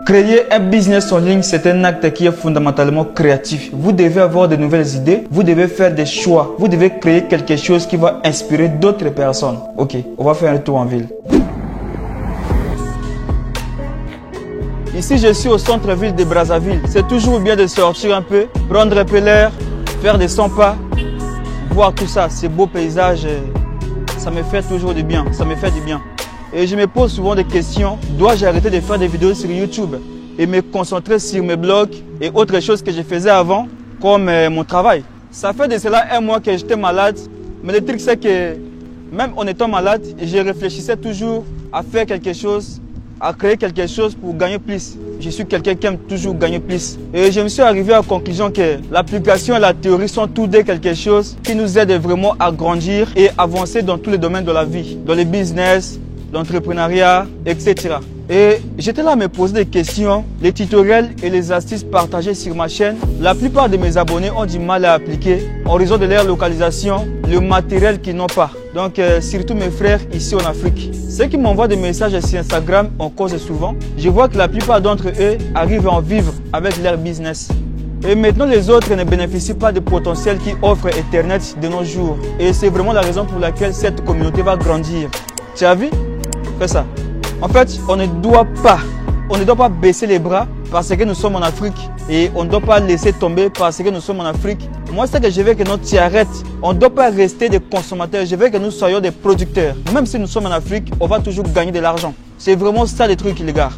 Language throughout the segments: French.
Créer un business en ligne, c'est un acte qui est fondamentalement créatif. Vous devez avoir de nouvelles idées, vous devez faire des choix, vous devez créer quelque chose qui va inspirer d'autres personnes. Ok, on va faire un tour en ville. Ici, je suis au centre-ville de Brazzaville. C'est toujours bien de sortir un peu, prendre un peu l'air, faire des 100 pas, voir tout ça, ces beaux paysages. Ça me fait toujours du bien, ça me fait du bien. Et je me pose souvent des questions. Dois-je arrêter de faire des vidéos sur YouTube et me concentrer sur mes blogs et autres choses que je faisais avant, comme mon travail? Ça fait de cela un mois que j'étais malade. Mais le truc, c'est que même en étant malade, je réfléchissais toujours à faire quelque chose, à créer quelque chose pour gagner plus. Je suis quelqu'un qui aime toujours gagner plus. Et je me suis arrivé à la conclusion que l'application et la théorie sont tous deux quelque chose qui nous aide vraiment à grandir et avancer dans tous les domaines de la vie, dans le business, l'entrepreneuriat, etc. Et j'étais là à me poser des questions. Les tutoriels et les astuces partagées sur ma chaîne, la plupart de mes abonnés ont du mal à appliquer en raison de leur localisation, le matériel qu'ils n'ont pas. Donc surtout mes frères ici en Afrique. Ceux qui m'envoient des messages sur Instagram en cause souvent, je vois que la plupart d'entre eux arrivent à en vivre avec leur business. Et maintenant, les autres ne bénéficient pas du potentiel qu'offre Internet de nos jours. Et c'est vraiment la raison pour laquelle cette communauté va grandir. Tu as vu? Fais ça. En fait, on ne doit pas baisser les bras parce que nous sommes en Afrique et on ne doit pas laisser tomber parce que nous sommes en Afrique. Moi, c'est que je veux que nous t'y arrêtes. On ne doit pas rester des consommateurs. Je veux que nous soyons des producteurs. Même si nous sommes en Afrique, on va toujours gagner de l'argent. C'est vraiment ça les trucs, les gars.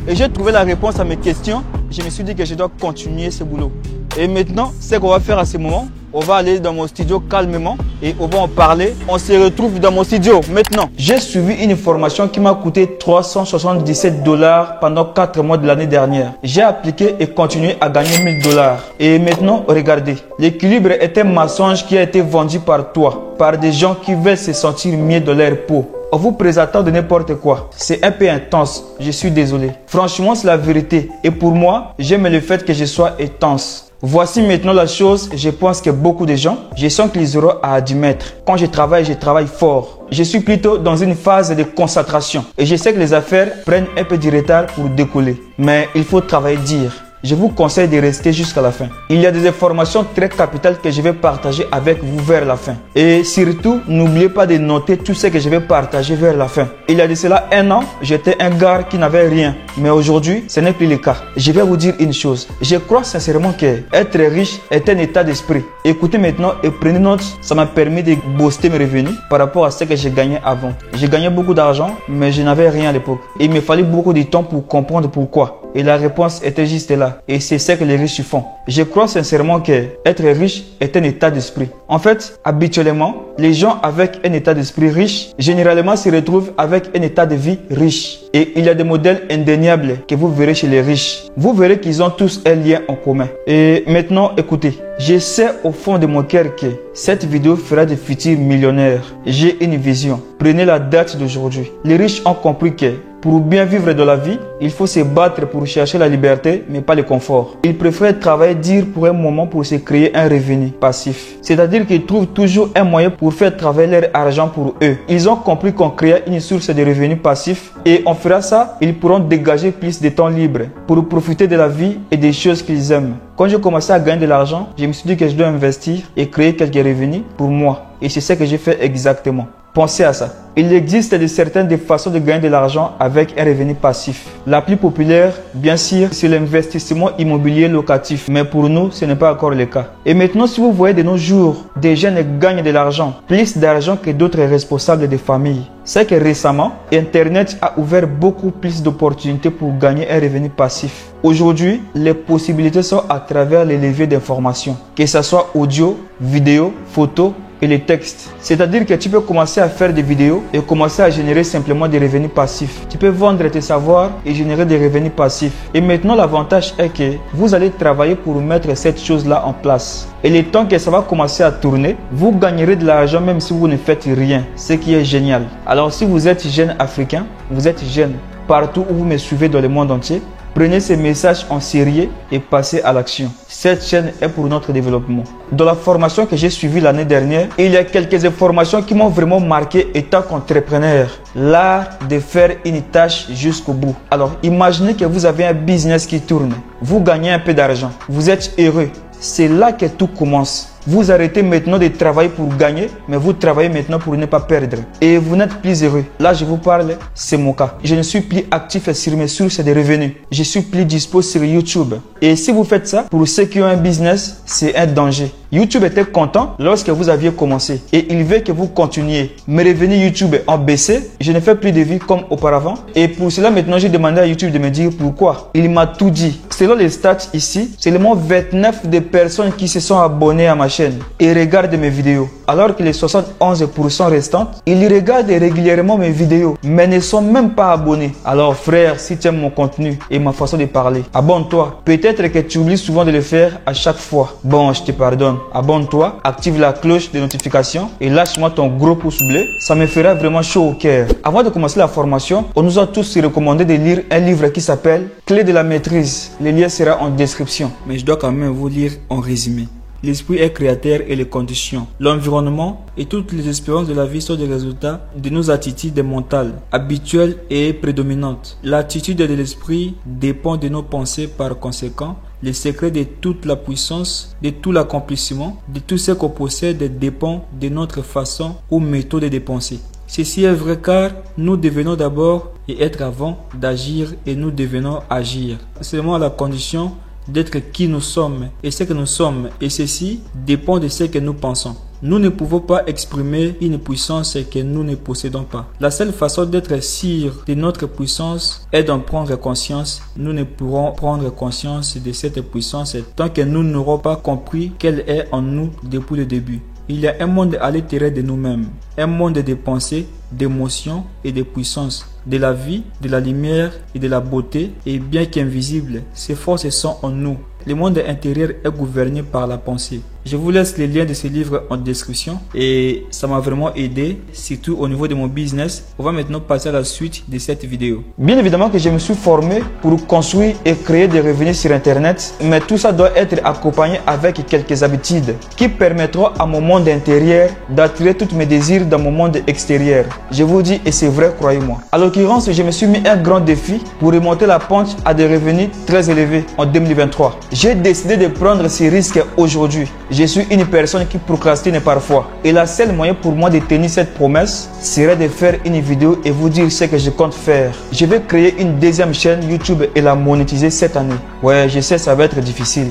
Et j'ai trouvé la réponse à mes questions. Je me suis dit que je dois continuer ce boulot. Et maintenant, ce qu'on va faire à ce moment, on va aller dans mon studio calmement et on va en parler. On se retrouve dans mon studio maintenant. J'ai suivi une formation qui m'a coûté 377 $ pendant 4 mois de l'année dernière. J'ai appliqué et continué à gagner 1000 $. Et maintenant, regardez. L'équilibre est un mensonge qui a été vendu par toi, par des gens qui veulent se sentir mieux dans leur peau. En vous présentant de n'importe quoi. C'est un peu intense, je suis désolé. Franchement, c'est la vérité. Et pour moi, j'aime le fait que je sois intense. Voici maintenant la chose, je pense que beaucoup de gens, je sens qu'ils auront à admettre. Quand je travaille fort. Je suis plutôt dans une phase de concentration. Et je sais que les affaires prennent un peu du retard pour décoller. Mais il faut travailler dur. Je vous conseille de rester jusqu'à la fin. Il y a des informations très capitales que je vais partager avec vous vers la fin. Et surtout, n'oubliez pas de noter tout ce que je vais partager vers la fin. Il y a de cela 1 an, j'étais un gars qui n'avait rien. Mais aujourd'hui, ce n'est plus le cas. Je vais vous dire une chose. Je crois sincèrement que être riche est un état d'esprit. Écoutez maintenant et prenez note. Ça m'a permis de booster mes revenus par rapport à ce que j'ai gagné avant. J'ai gagné beaucoup d'argent, mais je n'avais rien à l'époque. Il me fallait beaucoup de temps pour comprendre pourquoi. Et la réponse était juste là. Et c'est ce que les riches font. Je crois sincèrement que être riche est un état d'esprit. En fait, habituellement, les gens avec un état d'esprit riche, généralement se retrouvent avec un état de vie riche. Et il y a des modèles indéniables que vous verrez chez les riches. Vous verrez qu'ils ont tous un lien en commun. Et maintenant, écoutez. Je sais au fond de mon cœur que cette vidéo fera des futurs millionnaires. J'ai une vision. Prenez la date d'aujourd'hui. Les riches ont compris que pour bien vivre de la vie, il faut se battre pour chercher la liberté, mais pas le confort. Ils préfèrent travailler dur pour un moment pour se créer un revenu passif. C'est-à-dire qu'ils trouvent toujours un moyen pour faire travailler leur argent pour eux. Ils ont compris qu'en créant une source de revenus passifs et en fera ça, ils pourront dégager plus de temps libre pour profiter de la vie et des choses qu'ils aiment. Quand j'ai commencé à gagner de l'argent, je me suis dit que je dois investir et créer quelques revenus pour moi. Et c'est ce que j'ai fait exactement. Pensez à ça. Il existe certaines façons de gagner de l'argent avec un revenu passif. La plus populaire, bien sûr, c'est l'investissement immobilier locatif. Mais pour nous, ce n'est pas encore le cas. Et maintenant, si vous voyez de nos jours, des jeunes gagnent de l'argent, plus d'argent que d'autres responsables de famille. C'est que récemment, Internet a ouvert beaucoup plus d'opportunités pour gagner un revenu passif. Aujourd'hui, les possibilités sont à travers les leviers d'information, que ce soit audio, vidéo, photo et les textes. C'est-à-dire que tu peux commencer à faire des vidéos et commencer à générer simplement des revenus passifs. Tu peux vendre tes savoirs et générer des revenus passifs. Et maintenant, l'avantage est que vous allez travailler pour mettre cette chose-là en place. Et le temps que ça va commencer à tourner, vous gagnerez de l'argent même si vous ne faites rien. Ce qui est génial. Alors si vous êtes jeune africain, vous êtes jeune partout où vous me suivez dans le monde entier, Prenez ces messages en sérieux et passez à l'action. Cette chaîne est pour notre développement. Dans la formation que j'ai suivie l'année dernière, il y a quelques informations qui m'ont vraiment marqué étant qu'entrepreneur. L'art de faire une tâche jusqu'au bout. Alors, imaginez que vous avez un business qui tourne. Vous gagnez un peu d'argent. Vous êtes heureux. C'est là que tout commence. Vous arrêtez maintenant de travailler pour gagner, mais vous travaillez maintenant pour ne pas perdre. Et vous n'êtes plus heureux. Là, je vous parle, c'est mon cas. Je ne suis plus actif sur mes sources de revenus. Je suis plus dispo sur YouTube. Et si vous faites ça, pour ceux qui ont un business, c'est un danger. YouTube était content lorsque vous aviez commencé et il veut que vous continuiez. Mes revenus YouTube ont baissé. Je ne fais plus de vues comme auparavant. Et pour cela, maintenant, j'ai demandé à YouTube de me dire pourquoi. Il m'a tout dit. Selon les stats ici, seulement 29 des personnes qui se sont abonnées à ma chaîne et regardent mes vidéos. Alors que les 71% restantes, ils regardent régulièrement mes vidéos, mais ne sont même pas abonnés. Alors frère, si tu aimes mon contenu et ma façon de parler, abonne-toi. Peut-être que tu oublies souvent de le faire à chaque fois. Bon, je te pardonne. Abonne-toi, active la cloche de notification et lâche-moi ton gros pouce bleu. Ça me fera vraiment chaud au cœur. Avant de commencer la formation, on nous a tous recommandé de lire un livre qui s'appelle Clé de la maîtrise. Le lien sera en description. Mais je dois quand même vous lire en résumé. L'esprit est créateur et les conditions. L'environnement et toutes les expériences de la vie sont des résultats de nos attitudes mentales, habituelles et prédominantes. L'attitude de l'esprit dépend de nos pensées. Par conséquent, le secret de toute la puissance, de tout l'accomplissement, de tout ce qu'on possède dépend de notre façon ou méthode de penser. Ceci est vrai car nous devenons d'abord et être avant d'agir et nous devenons agir. Seulement à la condition d'être qui nous sommes et ce que nous sommes, et ceci dépend de ce que nous pensons. Nous ne pouvons pas exprimer une puissance que nous ne possédons pas. La seule façon d'être sûr de notre puissance est d'en prendre conscience. Nous ne pourrons prendre conscience de cette puissance tant que nous n'aurons pas compris qu'elle est en nous depuis le début. Il y a un monde à l'intérieur de nous-mêmes, un monde de pensées, d'émotions et de puissance, de la vie, de la lumière et de la beauté, et bien qu'invisibles, ces forces sont en nous. Le monde intérieur est gouverné par la pensée. Je vous laisse les liens de ce livre en description et ça m'a vraiment aidé, surtout au niveau de mon business. On va maintenant passer à la suite de cette vidéo. Bien évidemment que je me suis formé pour construire et créer des revenus sur Internet, mais tout ça doit être accompagné avec quelques habitudes qui permettront à mon monde intérieur d'attirer tous mes désirs dans mon monde extérieur. Je vous dis, et c'est vrai, croyez-moi. À l'occurrence, je me suis mis un grand défi pour remonter la pente à des revenus très élevés en 2023. J'ai décidé de prendre ces risques aujourd'hui. Je suis une personne qui procrastine parfois. Et le seul moyen pour moi de tenir cette promesse serait de faire une vidéo et vous dire ce que je compte faire. Je vais créer une deuxième chaîne YouTube et la monétiser cette année. Ouais, je sais, ça va être difficile.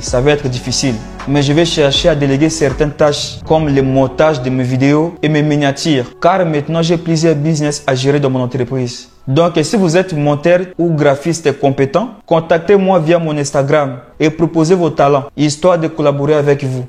Mais je vais chercher à déléguer certaines tâches comme le montage de mes vidéos et mes miniatures. Car maintenant, j'ai plusieurs business à gérer dans mon entreprise. Donc, si vous êtes monteur ou graphiste compétent, contactez-moi via mon Instagram et proposez vos talents, histoire de collaborer avec vous.